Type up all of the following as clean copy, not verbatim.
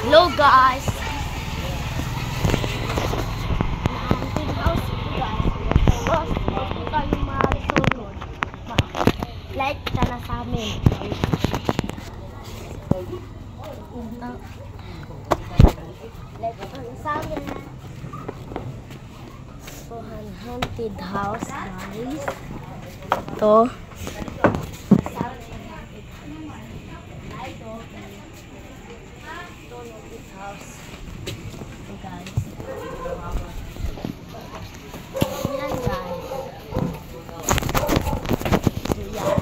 Hello guys! Like ka na sa amin. Like ka na sa amin. So, haunted house guys. Ito. House. So guys. Yan guys. So yan.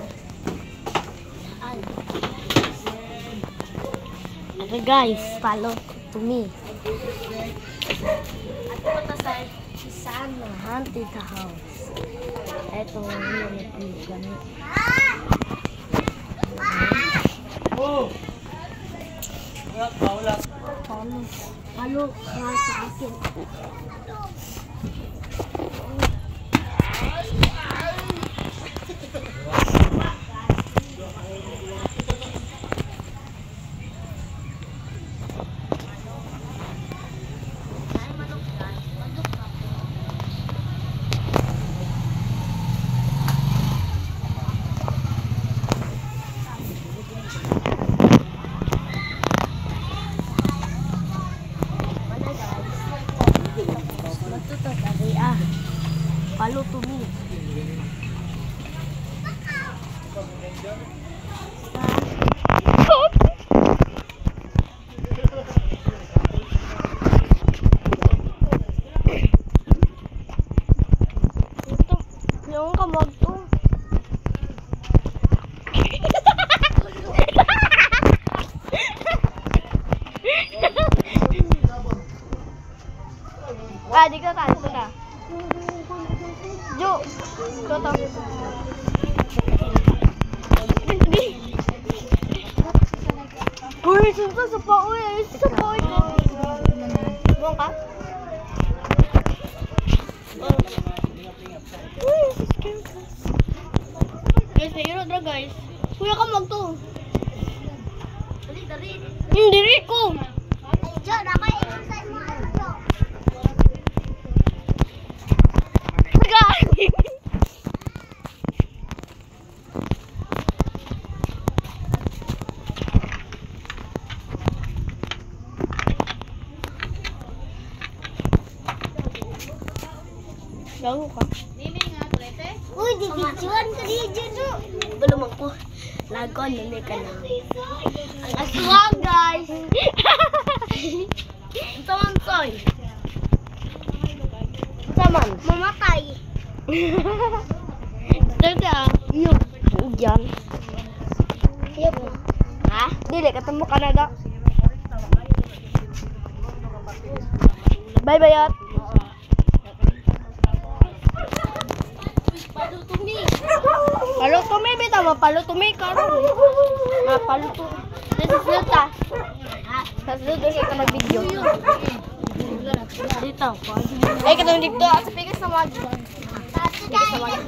Okay guys, follow to me. At ito sa isang haunted house. Ito yung nagpiligan. Oh! Wala. Follow ka sa akin. Follow to me. Ito, yung kamag to. Di ka tayo na. Jo, toto. Uy, sunta sa pa, uy, sa pa, uy. Buang ka? Uy, guys, may iro dra guys. Kuya ka mag to. Dari. Diri ko. Ay, Jo, nakay exercise mo ano, Jo. Gago ka. Dili nga, trete. Uy, di videoan ka diyan, Jo. Belum ako. Lagon na ka na. Ang aswang, guys. Tonsoy. Saman. Mamatay. Trete ah. Yup. Diyan. Yup. Ha? Dili, ketemu ka na da. Bye-bye, at. Palo to me, beta mo. Palo to me, karo. Palo to. This is Luta. Sa Luta siya ka mag-video. Dito. Ay, katong dito. At sa pigas na mag. Pigas na mag.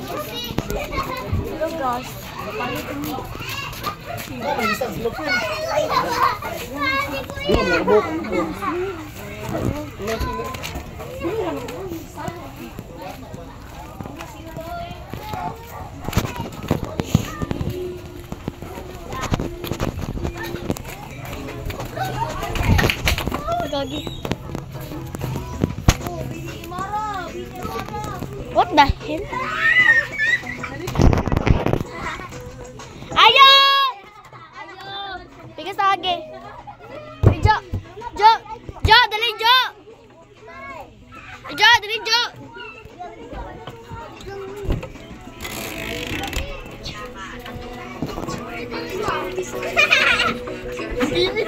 Hello, guys. Palo to me. Gagi. What the hell? Ayo! Pigas lagi. Jo, dali Jo. Jo, dali Jo. Ini